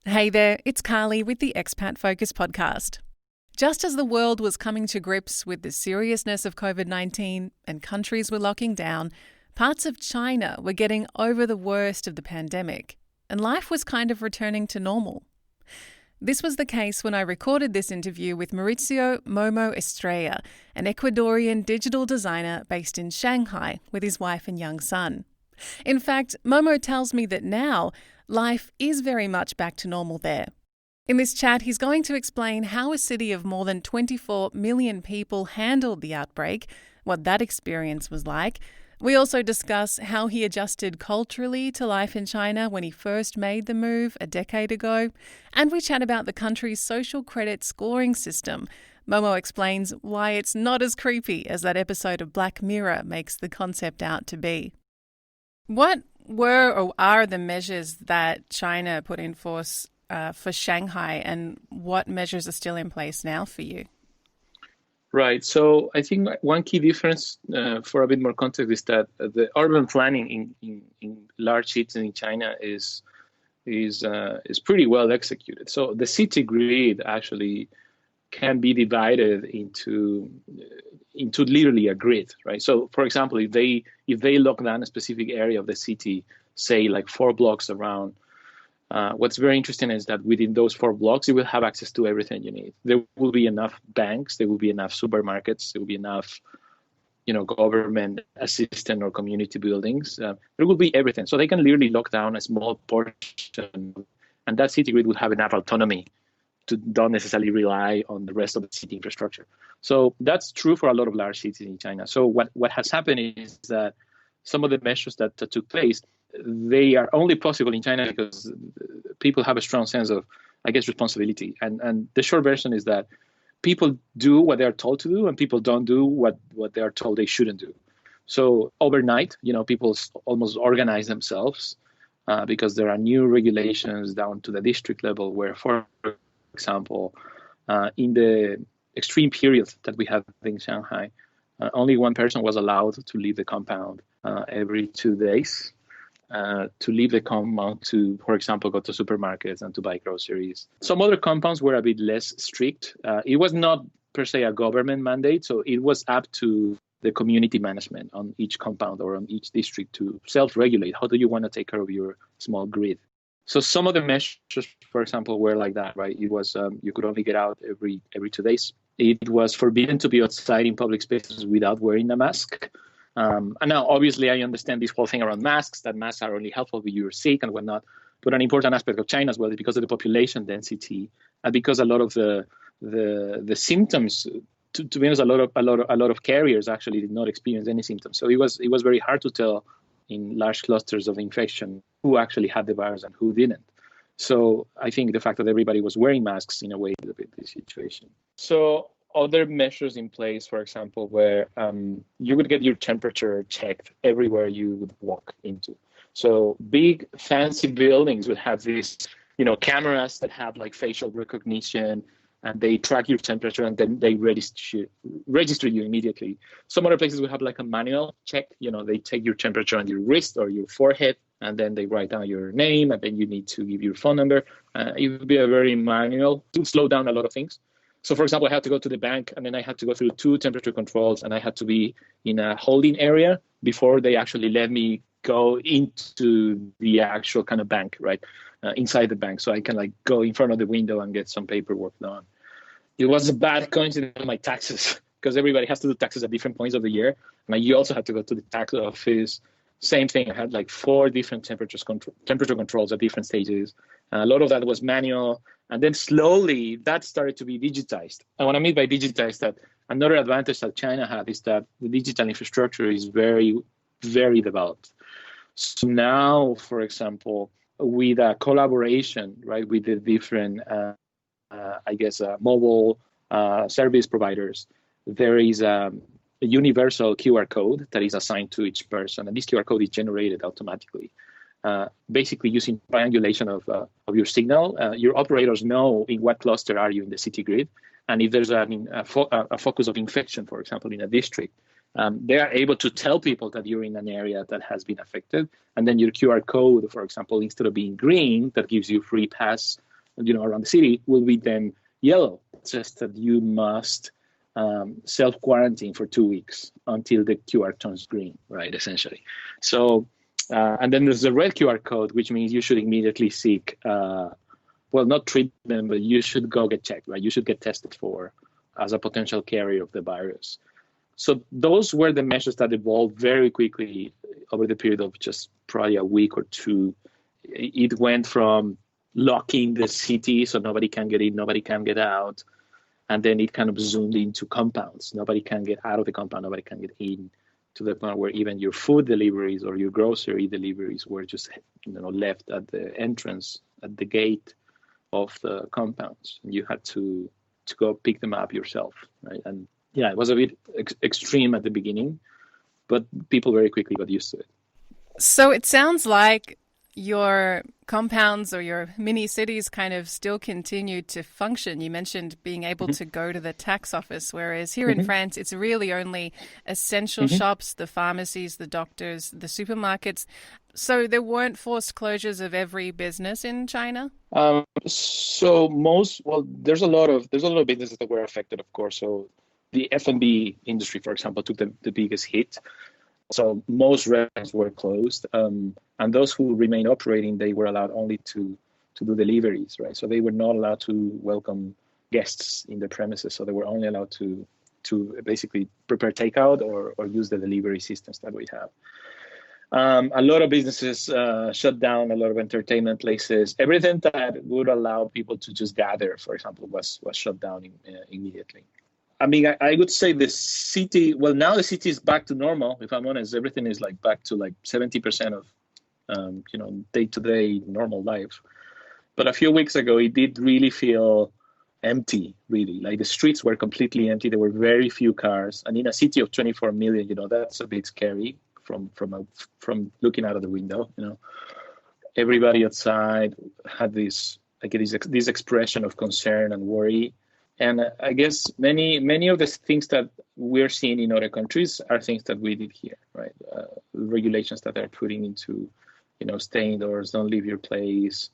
Hey there, it's Carly with the Expat Focus podcast. Just as the world was coming to grips with the seriousness of COVID-19 and countries were locking down, parts of China were getting over the worst of the pandemic, and life was kind of returning to normal. This was the case when I recorded this interview with Mauricio Momo Estrella, an Ecuadorian digital designer based in Shanghai with his wife and young son. In fact, Momo tells me that now life is very much back to normal there. In this chat, he's going to explain how a city of more than 24 million people handled the outbreak, what that experience was like. We also discuss how he adjusted culturally to life in China when he first made the move a decade ago. And we chat about the country's social credit scoring system. Momo explains why it's not as creepy as that episode of Black Mirror makes the concept out to be. What were or are the measures that China put in force for Shanghai, and what measures are still in place now for you? Right. So I think one key difference, for a bit more context, is that the urban planning in large cities in China is pretty well executed. So the city grid actually can be divided into literally a grid, right? So, for example, if they lock down a specific area of the city, say like 4 blocks around, what's very interesting is that within those 4 blocks, you will have access to everything you need. There will be enough banks, there will be enough supermarkets, there will be enough, government assistant or community buildings. There will be everything. So they can literally lock down a small portion, and that city grid will have enough autonomy to don't necessarily rely on the rest of the city infrastructure. So that's true for a lot of large cities in China. So what has happened is that some of the measures that took place, they are only possible in China because people have a strong sense of, responsibility. And the short version is that people do what they're told to do, and people don't do what they are told they shouldn't do. So overnight, people almost organize themselves because there are new regulations down to the district level where, for example, in the extreme period that we have in Shanghai, only one person was allowed to leave the compound every 2 days, to leave the compound to, for example, go to supermarkets and to buy groceries. Some other compounds were a bit less strict. It was not per se a government mandate, so it was up to the community management on each compound or on each district to self-regulate. How do you want to take care of your small grid? So some of the measures, for example, were like that, right? It was you could only get out every 2 days. It was forbidden to be outside in public spaces without wearing a mask. And now, obviously, I understand this whole thing around masks, that masks are only helpful when you're sick and whatnot. But an important aspect of China as well is because of the population density and because a lot of the symptoms. To be honest, a lot of carriers actually did not experience any symptoms. So it was very hard to tell in large clusters of infection who actually had the virus and who didn't. So I think the fact that everybody was wearing masks in a way is a bit the situation. So other measures in place, for example, where you would get your temperature checked everywhere you would walk into. So big fancy buildings would have these, cameras that have like facial recognition, and they track your temperature and then they register you immediately. Some other places will have like a manual check. They take your temperature on your wrist or your forehead, and then they write down your name, and then you need to give your phone number. It would be a very manual to slow down a lot of things. So, for example, I had to go to the bank, and then I had to go through 2 temperature controls, and I had to be in a holding area before they actually let me go into the actual kind of bank, right, inside the bank. So I can go in front of the window and get some paperwork done. It was a bad coincidence with my taxes because everybody has to do taxes at different points of the year. And you also had to go to the tax office. Same thing. I had 4 different temperature controls at different stages. A lot of that was manual. And then slowly that started to be digitized. And what I mean by digitized, that another advantage that China had is that the digital infrastructure is very, very developed. So now, for example, with a collaboration, right, with the different, mobile service providers, there is a universal QR code that is assigned to each person. And this QR code is generated automatically. Basically using triangulation of your signal, your operators know in what cluster are you in the city grid. And if there's a focus of infection, for example, in a district, they are able to tell people that you're in an area that has been affected. And then your QR code, for example, instead of being green, that gives you free pass around the city will be then yellow. It's just that you must self-quarantine for 2 weeks until the QR turns green, right, essentially. So, and then there's the red QR code, which means you should immediately seek, not treatment, but you should go get checked, right? You should get tested for as a potential carrier of the virus. So those were the measures that evolved very quickly over the period of just probably a week or two. It went from locking the city so nobody can get in, nobody can get out. And then it kind of zoomed into compounds. Nobody can get out of the compound, nobody can get in, to the point where even your food deliveries or your grocery deliveries were just left at the entrance, at the gate of the compounds. And you had to go pick them up yourself, right? And yeah, it was a bit extreme at the beginning, but people very quickly got used to it. So it sounds like your compounds or your mini cities kind of still continue to function. You mentioned being able to go to the tax office, whereas here in France, it's really only essential shops, the pharmacies, the doctors, the supermarkets. So there weren't forced closures of every business in China? There's a lot of businesses that were affected, of course. So the F&B industry, for example, took the biggest hit. So most restaurants were closed, and those who remained operating, they were allowed only to do deliveries, right? So they were not allowed to welcome guests in the premises. So they were only allowed to basically prepare takeout or use the delivery systems that we have. A lot of businesses shut down, a lot of entertainment places. Everything that would allow people to just gather, for example, was shut down immediately. I mean, I would say the city, now the city is back to normal, if I'm honest. Everything is back to 70% of, day-to-day normal life. But a few weeks ago, it did really feel empty, really. Like the streets were completely empty. There were very few cars. And in a city of 24 million, that's a bit scary from looking out of the window, Everybody outside had this expression of concern and worry. And I guess many of the things that we're seeing in other countries are things that we did here, right? Regulations that they're putting into, stay indoors, don't leave your place,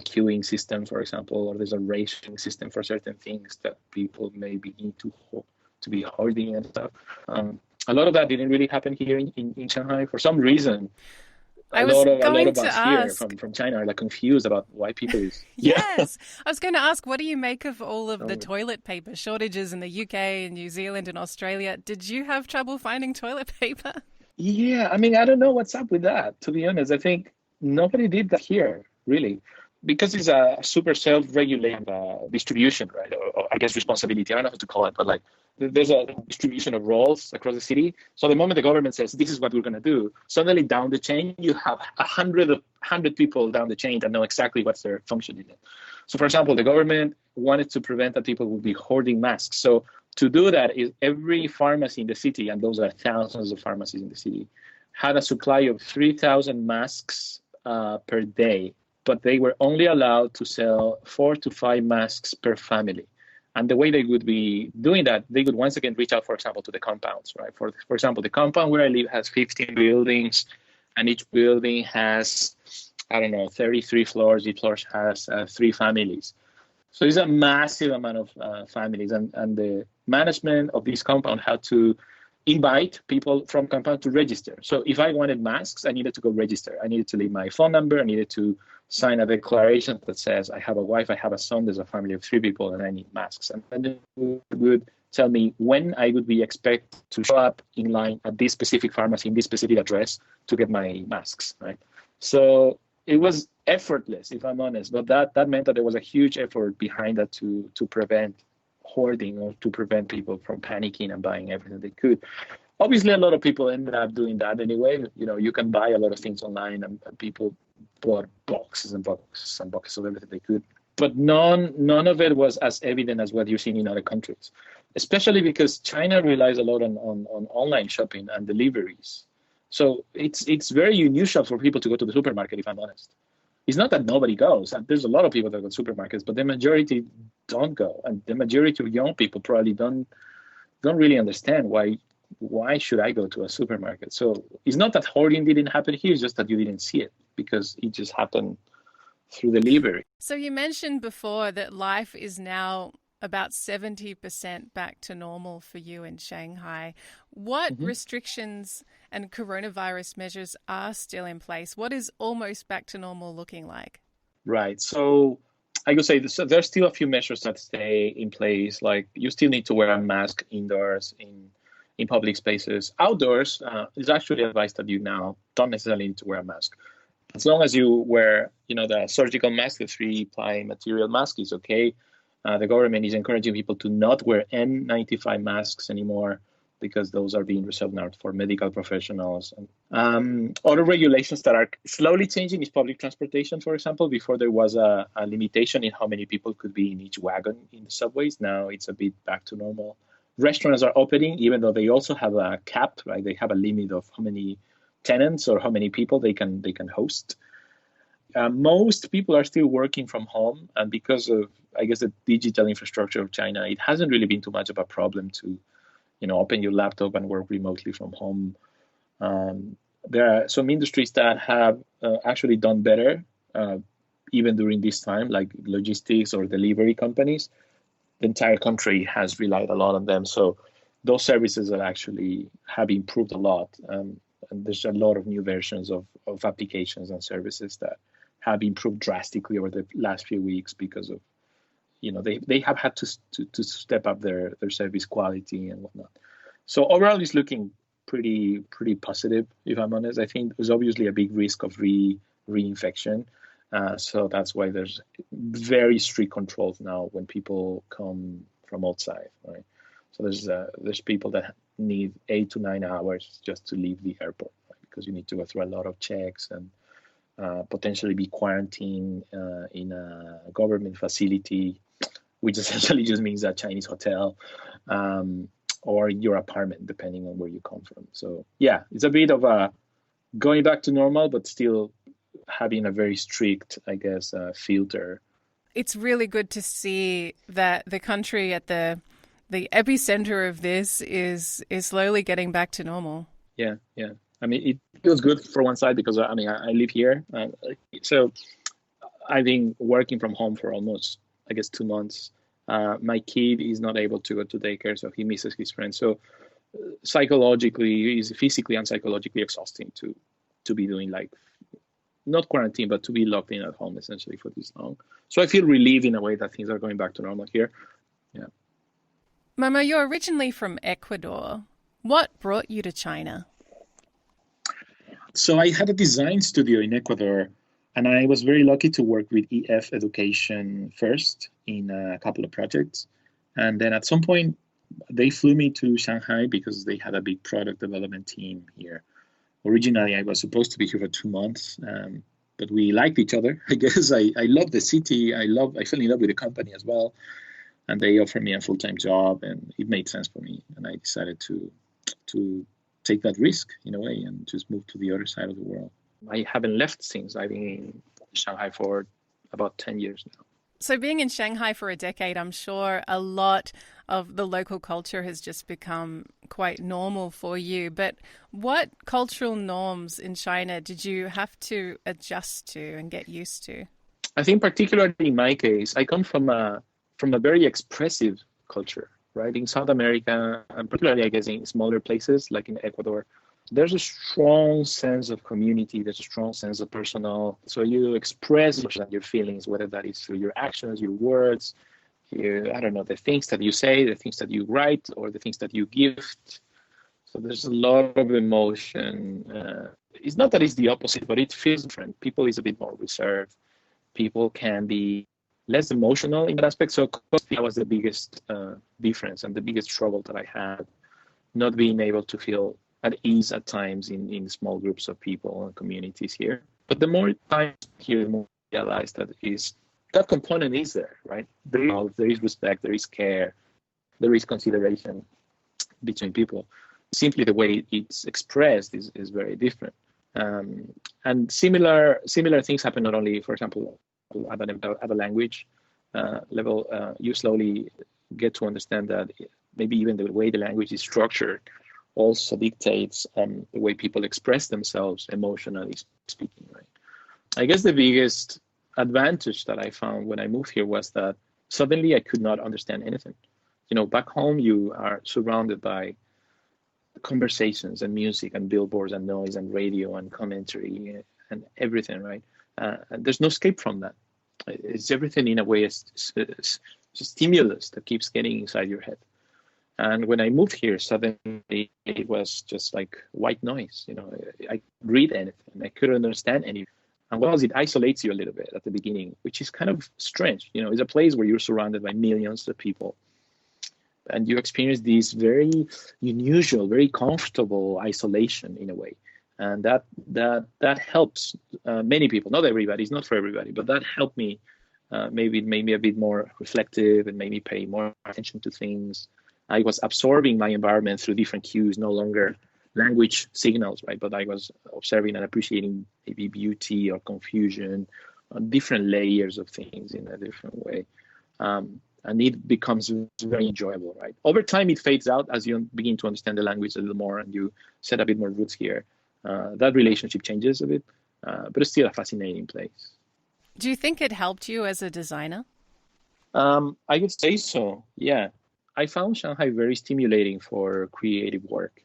queuing system, for example, or there's a rationing system for certain things that people may begin to be hoarding and stuff. A lot of that didn't really happen here in Shanghai for some reason. A lot of us here from China are confused about why people is. Yes. I was going to ask, what do you make of all of the toilet paper shortages in the UK and New Zealand and Australia? Did you have trouble finding toilet paper? Yeah, I mean, I don't know what's up with that, to be honest. I think nobody did that here, really, because it's a super self-regulated distribution, right? Or I guess responsibility. I don't know how to call it, but there's a distribution of roles across the city. So the moment the government says, this is what we're going to do, suddenly down the chain, you have 100 people down the chain that know exactly what's their function in it. So, for example, the government wanted to prevent that people would be hoarding masks. So to do that, is every pharmacy in the city, and those are thousands of pharmacies in the city, had a supply of 3,000 masks per day. But they were only allowed to sell 4 to 5 masks per family. And the way they would be doing that, they would once again reach out, for example, to the compounds, right? For example, the compound where I live has 15 buildings, and each building has, 33 floors. Each floor has 3 families. So it's a massive amount of families. And the management of this compound had to invite people from compound to register. So if I wanted masks, I needed to go register. I needed to leave my phone number. I needed to sign a declaration that says I have a wife, I have a son, there's a family of 3 people, and I need masks. And then they would tell me when I would be expected to show up in line at this specific pharmacy, in this specific address, to get my masks, right? So it was effortless, if I'm honest, but that meant that there was a huge effort behind that to prevent hoarding or to prevent people from panicking and buying everything they could. Obviously, a lot of people ended up doing that anyway. You can buy a lot of things online, and people bought boxes and boxes and boxes of everything they could. But none of it was as evident as what you're seeing in other countries, especially because China relies a lot on online shopping and deliveries. So it's very unusual for people to go to the supermarket, if I'm honest. It's not that nobody goes, and there's a lot of people that go to supermarkets, but the majority don't go, and the majority of young people probably don't really understand why should I go to a supermarket. So it's not that hoarding didn't happen here, it's just that you didn't see it because it just happened through the liver. So you mentioned before that life is now about 70% back to normal for you in Shanghai. What restrictions and coronavirus measures are still in place? What is almost back to normal looking like? Right. So I could say there's still a few measures that stay in place. Like you still need to wear a mask indoors in public spaces. Outdoors, it's actually advised that you now don't necessarily need to wear a mask. As long as you wear, the surgical mask, the 3-ply material mask is okay. The government is encouraging people to not wear N95 masks anymore because those are being reserved now for medical professionals. Other regulations that are slowly changing is public transportation, for example. Before there was a limitation in how many people could be in each wagon in the subways. Now it's a bit back to normal. Restaurants are opening, even though they also have a cap, right? They have a limit of how many tenants or how many people they can host. Most people are still working from home, and because of, I guess, the digital infrastructure of China, it hasn't really been too much of a problem to, open your laptop and work remotely from home. There are some industries that have actually done better, even during this time, like logistics or delivery companies. The entire country has relied a lot on them. So those services are actually have improved a lot. And there's a lot of new versions of applications and services that have improved drastically over the last few weeks because of, they have had to step up their service quality and whatnot. So overall, it's looking pretty positive, if I'm honest. I think there's obviously a big risk of reinfection. So that's why there's very strict controls now when people come from outside, right? So there's people that need 8 to 9 hours just to leave the airport, right? Because you need to go through a lot of checks and potentially be quarantined in a government facility, which essentially just means a Chinese hotel or your apartment, depending on where you come from. So yeah, it's a bit of a going back to normal, but still having a very strict, I guess, filter. It's really good to see that the country at the epicenter of this is slowly getting back to normal. Yeah. I mean, it feels good for one side because I live here. So I've been working from home for almost, I guess, 2 months. My kid is not able to go to daycare, so he misses his friends. So psychologically, it's physically and psychologically exhausting to be doing like, not quarantine, but to be locked in at home essentially for this long. So I feel relieved in a way that things are going back to normal here. Yeah. Momo, you're originally from Ecuador. What brought you to China? So I had a design studio in Ecuador, and I was very lucky to work with EF Education first in a couple of projects. And then at some point, they flew me to Shanghai because they had a big product development team here. Originally, I was supposed to be here for 2 months, but we liked each other. I guess I love the city. I fell in love with the company as well. And they offered me a full-time job, and it made sense for me. And I decided to take that risk in a way and just move to the other side of the world. I haven't left since. I've been in Shanghai for about 10 years now. So being in Shanghai for a decade, I'm sure a lot of the local culture has just become quite normal for you. But what cultural norms in China did you have to adjust to and get used to? I think particularly in my case, I come from a very expressive culture, right? In South America, and particularly, I guess, in smaller places like in Ecuador, there's a strong sense of community. There's a strong sense of personal. So you express your feelings, whether that is through your actions, your words, the things that you say, the things that you write, or the things that you gift. So there's a lot of emotion. It's not that it's the opposite, but it feels different. People is a bit more reserved. People can be less emotional in that aspect. So that was the biggest difference and the biggest trouble that I had, not being able to feel at ease at times in small groups of people and communities here. But the more time here, the more I realize that component is there, right? There is respect, there is care, there is consideration between people. Simply the way it's expressed is very different. And similar things happen not only, for example, at a language level. You slowly get to understand that maybe even the way the language is structured also dictates the way people express themselves emotionally speaking, right? I guess the biggest advantage that I found when I moved here was that suddenly I could not understand anything. Back home you are surrounded by conversations and music and billboards and noise and radio and commentary and everything, right? And there's no escape from that. It's everything in a way. It's a stimulus that keeps getting inside your head. And when I moved here, suddenly it was just like white noise. I could read anything. I couldn't understand anything. And what else? It isolates you a little bit at the beginning, which is kind of strange. It's a place where you're surrounded by millions of people. And you experience this very unusual, very comfortable isolation in a way. And that helps many people, not everybody, it's not for everybody, but that helped me. Maybe it made me a bit more reflective and made me pay more attention to things. I was absorbing my environment through different cues, no longer language signals, right? But I was observing and appreciating maybe beauty or confusion, different layers of things in a different way. And it becomes very enjoyable, right? Over time, it fades out as you begin to understand the language a little more and you set a bit more roots here. That relationship changes a bit, but it's still a fascinating place. Do you think it helped you as a designer? I would say so, yeah. I found Shanghai very stimulating for creative work.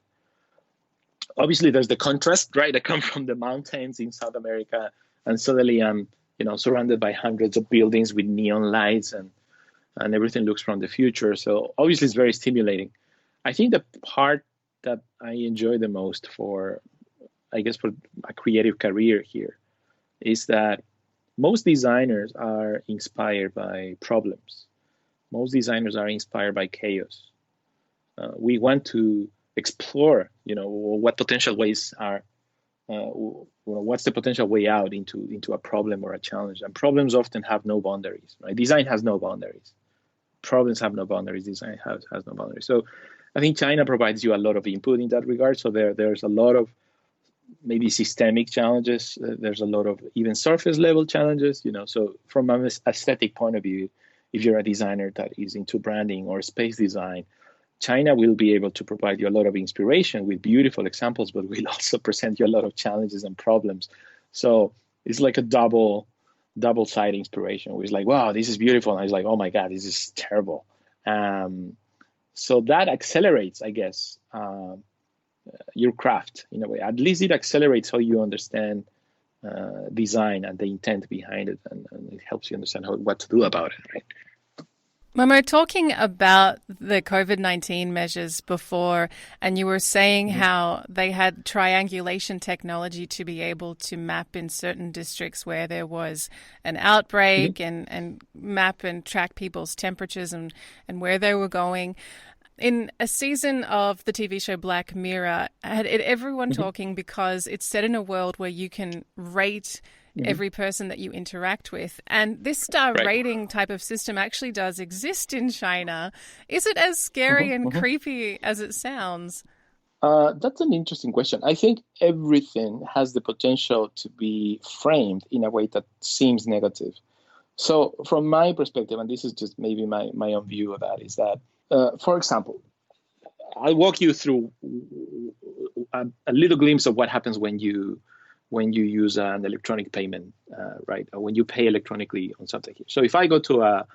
Obviously, there's the contrast, right? I come from the mountains in South America, and suddenly I'm, surrounded by hundreds of buildings with neon lights and everything looks from the future. So obviously, it's very stimulating. I think the part that I enjoy the most for a creative career here is that most designers are inspired by problems. Most designers are inspired by chaos. We want to explore, what potential ways are, what's the potential way out into a problem or a challenge. And problems often have no boundaries, right? Design has no boundaries. Problems have no boundaries. Design has no boundaries. So I think China provides you a lot of input in that regard. So there's a lot of maybe systemic challenges. There's a lot of even surface level challenges, So from an aesthetic point of view, if you're a designer that is into branding or space design, China will be able to provide you a lot of inspiration with beautiful examples, but will also present you a lot of challenges and problems. So it's like a double-sided inspiration, where it's like, wow, this is beautiful. And it's like, oh my God, this is terrible. So that accelerates, I guess, your craft in a way. At least it accelerates how you understand design and the intent behind it, and it helps you understand what to do about it, right? Momo, talking about the COVID-19 measures before, and you were saying how they had triangulation technology to be able to map in certain districts where there was an outbreak and map and track people's temperatures and where they were going. In a season of the TV show Black Mirror, had everyone talking because it's set in a world where you can rate every person that you interact with. And this star rating type of system actually does exist in China. Is it as scary and creepy as it sounds? That's an interesting question. I think everything has the potential to be framed in a way that seems negative. So from my perspective, and this is just maybe my own view of that, is that, for example, I'll walk you through a little glimpse of what happens when you use an electronic payment, right? Or when you pay electronically on something here. So if I go to a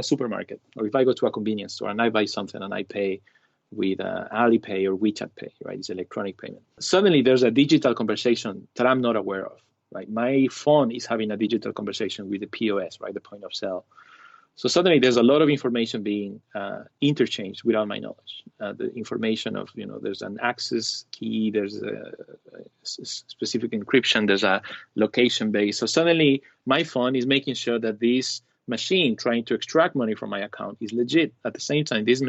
supermarket, or if I go to a convenience store and I buy something and I pay with Alipay or WeChat Pay, right? It's electronic payment. Suddenly there's a digital conversation that I'm not aware of, right? My phone is having a digital conversation with the POS, right? The point of sale. So suddenly there's a lot of information being interchanged without my knowledge. The information of, there's an access key, there's a specific encryption, there's a location base. So suddenly my phone is making sure that this machine trying to extract money from my account is legit. At the same time, this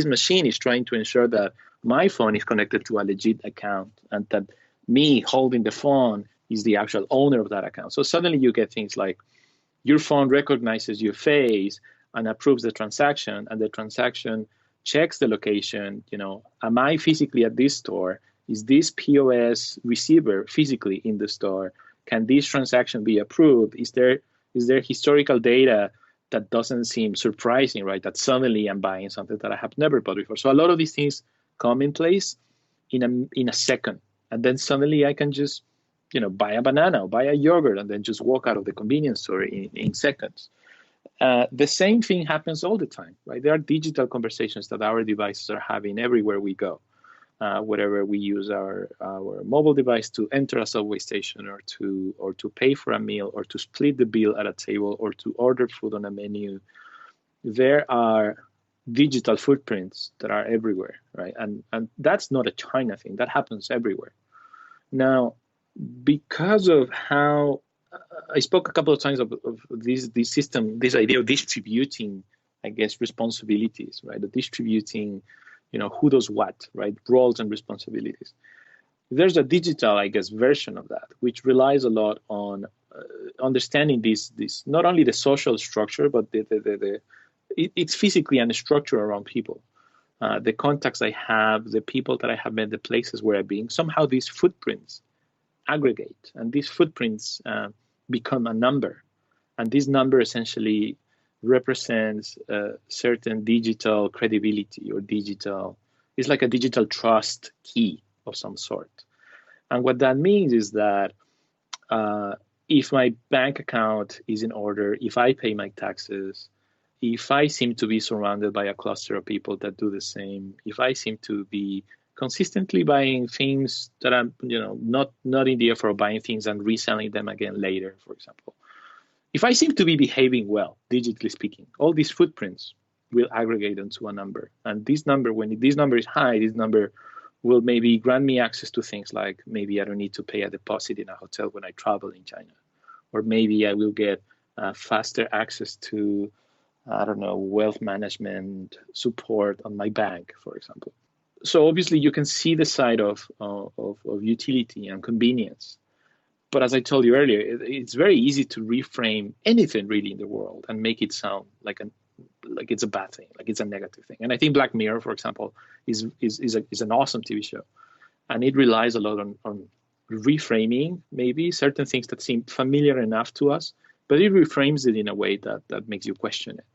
machine is trying to ensure that my phone is connected to a legit account and that me holding the phone is the actual owner of that account. So suddenly you get things like your phone recognizes your face and approves the transaction, and the transaction checks the location. Am I physically at this store? Is this POS receiver physically in the store? Can this transaction be approved? Is there historical data that doesn't seem surprising, right? That suddenly I'm buying something that I have never bought before. So a lot of these things come in place in a second, and then suddenly I can just buy a banana or buy a yogurt and then just walk out of the convenience store in seconds. The same thing happens all the time, right? There are digital conversations that our devices are having everywhere we go. Wherever we use our mobile device to enter a subway station or to pay for a meal or to split the bill at a table or to order food on a menu, there are digital footprints that are everywhere, right? And that's not a China thing. That happens everywhere. Now, because of how I spoke a couple of times of this system, this idea of distributing, I guess, responsibilities, right? The distributing, who does what, right? Roles and responsibilities. There's a digital, I guess, version of that, which relies a lot on understanding this not only the social structure, but it's physically and a structure around people. The contacts I have, the people that I have met, the places where I've been, somehow these footprints aggregate, and these footprints become a number. And this number essentially represents certain digital credibility or it's like a digital trust key of some sort. And what that means is that if my bank account is in order, if I pay my taxes, if I seem to be surrounded by a cluster of people that do the same, if I seem to be consistently buying things that I'm, not in the effort of buying things and reselling them again later, for example, if I seem to be behaving well, digitally speaking, all these footprints will aggregate into a number. And this number, when this number is high, this number will maybe grant me access to things like maybe I don't need to pay a deposit in a hotel when I travel in China. Or maybe I will get faster access to, wealth management support on my bank, for example. So obviously you can see the side of utility and convenience. But as I told you earlier, it's very easy to reframe anything really in the world and make it sound like it's a bad thing, like it's a negative thing. And I think Black Mirror, for example, is an awesome TV show, and it relies a lot on reframing maybe certain things that seem familiar enough to us, but it reframes it in a way that makes you question it.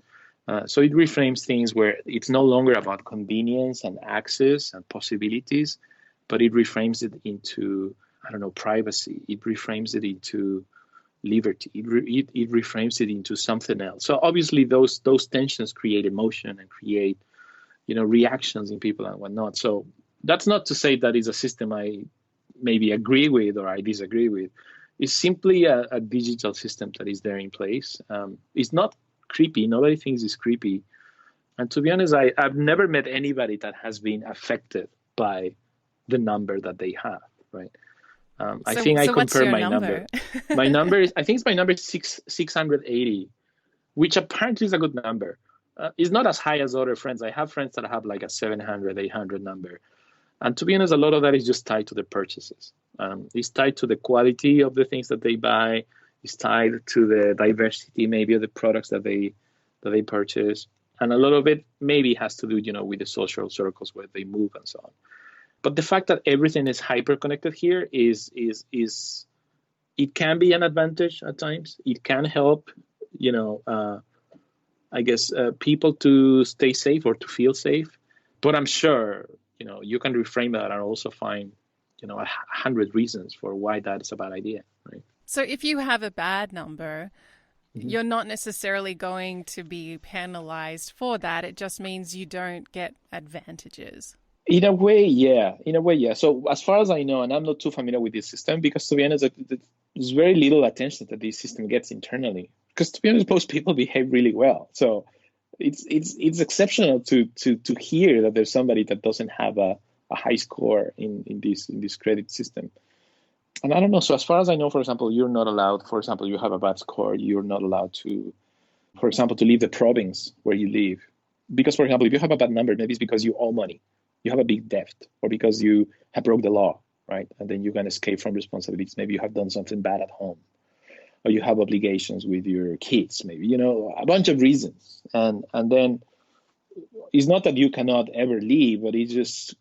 So it reframes things where it's no longer about convenience and access and possibilities, but it reframes it into privacy. It reframes it into liberty. It reframes it into something else. So obviously those tensions create emotion and create, reactions in people and whatnot. So that's not to say that is a system I maybe agree with or I disagree with. It's simply a digital system that is there in place. It's not creepy. Nobody thinks it's creepy. And to be honest, I've never met anybody that has been affected by the number that they have, right? I think I compare my number. My number is, I think my number is 680, which apparently is a good number. It's not as high as other friends. I have friends that have like a 700, 800 number. And to be honest, a lot of that is just tied to the purchases. It's tied to the quality of the things that they buy. It's tied to the diversity maybe of the products that they purchase. And a lot of it maybe has to do, with the social circles where they move and so on. But the fact that everything is hyper connected here is it can be an advantage at times. It can help, I guess, people to stay safe or to feel safe. But I'm sure, you can reframe that and also find, 100 reasons for why that is a bad idea, right? So if you have a bad number, you're not necessarily going to be penalized for that. It just means you don't get advantages. In a way, yeah. So as far as I know, and I'm not too familiar with this system, because to be honest, there's very little attention that this system gets internally. Because to be honest, most people behave really well. So it's exceptional to hear that there's somebody that doesn't have a high score in this credit system. And I don't know. So as far as I know, for example, you're not allowed. For example, you have a bad score. You're not allowed to, for example, to leave the province where you live, because, for example, if you have a bad number, maybe it's because you owe money. You have a big debt, or because you have broke the law, right? And then you can escape from responsibilities. Maybe you have done something bad at home, or you have obligations with your kids, maybe, a bunch of reasons. And then it's not that you cannot ever leave, but it just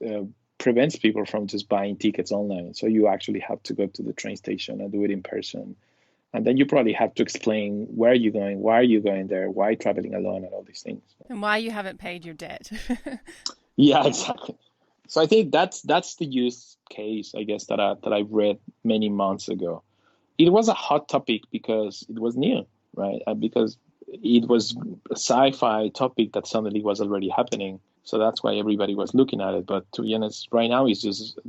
prevents people from just buying tickets online. So you actually have to go to the train station and do it in person. And then you probably have to explain where you're going, why are you going there, why traveling alone, and all these things. And why you haven't paid your debt. Yeah, exactly. So I think that's the use case, I guess, that I read many months ago. It was a hot topic because it was new, right? Because it was a sci-fi topic that suddenly was already happening. So that's why everybody was looking at it. But to be honest, right now it's just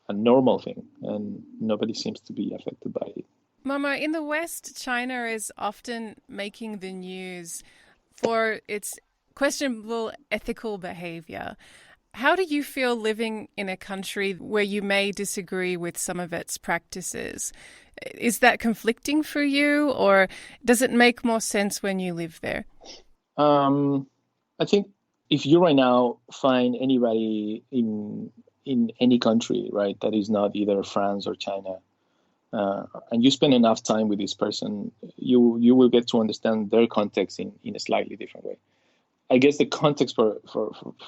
a normal thing, and nobody seems to be affected by it. Momo, in the West, China is often making the news for its questionable ethical behavior. How do you feel living in a country where you may disagree with some of its practices? Is that conflicting for you, or does it make more sense when you live there? I think if you right now find anybody in any country, right, that is not either France or China, and you spend enough time with this person, you will get to understand their context in a slightly different way. I guess the context for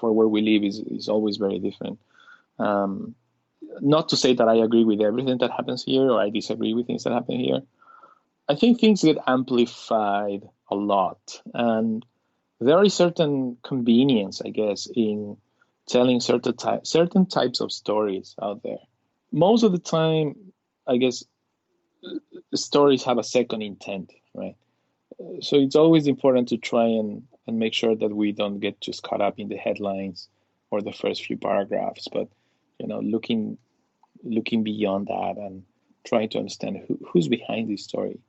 where we live is always very different. Not to say that I agree with everything that happens here or I disagree with things that happen here. I think things get amplified a lot. And there is certain convenience, I guess, in telling certain types of stories out there. Most of the time, I guess, stories have a second intent, right? So it's always important to try and make sure that we don't get just caught up in the headlines or the first few paragraphs, but looking beyond that and trying to understand who's behind this story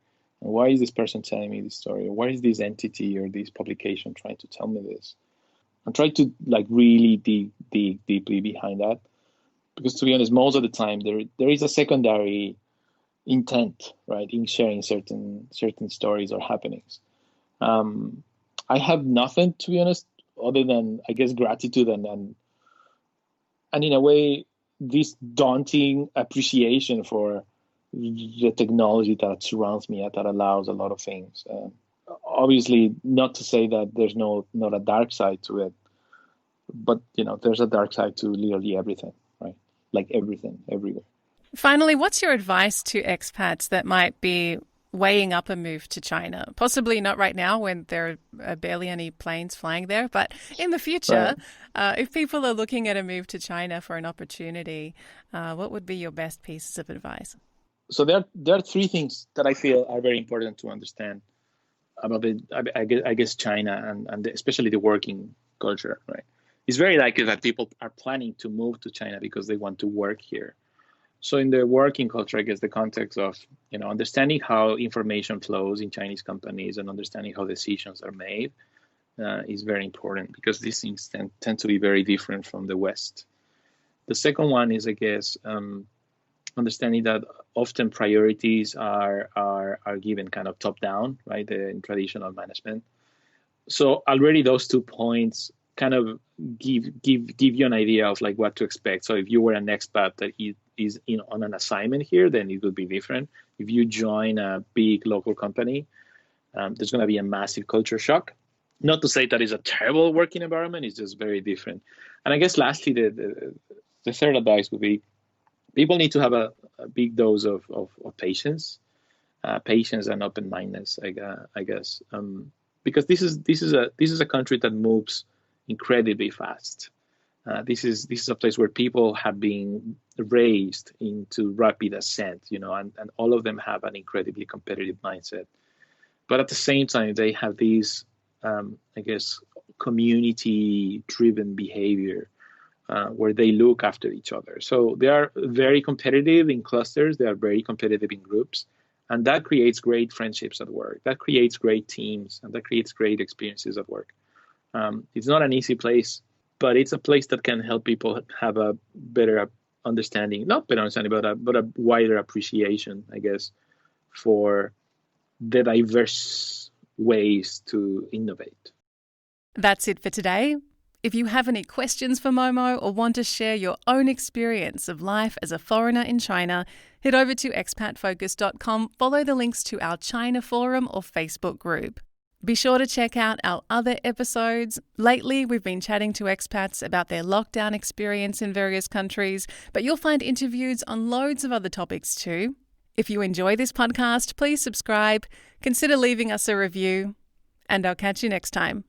and why is this person telling me this story, or why is this entity or this publication trying to tell me this, and try to really dig deeply behind that, because to be honest, most of the time there is a secondary intent, right, in sharing certain stories or happenings. I have nothing, to be honest, other than, I guess, gratitude and in a way, this daunting appreciation for the technology that surrounds me, that allows a lot of things. Obviously, not to say that there's not a dark side to it, but there's a dark side to literally everything, right? Like everything, everywhere. Finally, what's your advice to expats that might be weighing up a move to China? Possibly not right now when there are barely any planes flying there, but in the future, right. If people are looking at a move to China for an opportunity, what would be your best pieces of advice? So there are three things that I feel are very important to understand about I guess China and especially the working culture, right? It's very likely that people are planning to move to China because they want to work here. So in the working culture, I guess the context of understanding how information flows in Chinese companies and understanding how decisions are made is very important, because these things tend to be very different from the West. The second one is, I guess, understanding that often priorities are given kind of top down, right, in traditional management. So already those 2 points kind of give you an idea of like what to expect. So if you were an expat that is on an assignment here, then it would be different. If you join a big local company, there's going to be a massive culture shock. Not to say that it's a terrible working environment, it's just very different. And I guess lastly, the third advice would be people need to have a big dose of patience and open-mindedness, I guess, because this is a country that moves incredibly fast. This is a place where people have been raised into rapid ascent, and all of them have an incredibly competitive mindset. But at the same time, they have these, I guess, community-driven behavior where they look after each other. So they are very competitive in clusters. They are very competitive in groups. And that creates great friendships at work. That creates great teams. And that creates great experiences at work. It's not an easy place, but it's a place that can help people have a better understanding, not better understanding, but a wider appreciation, I guess, for the diverse ways to innovate. That's it for today. If you have any questions for Momo or want to share your own experience of life as a foreigner in China, head over to expatfocus.com, follow the links to our China Forum or Facebook group. Be sure to check out our other episodes. Lately, we've been chatting to expats about their lockdown experience in various countries, but you'll find interviews on loads of other topics too. If you enjoy this podcast, please subscribe, consider leaving us a review, and I'll catch you next time.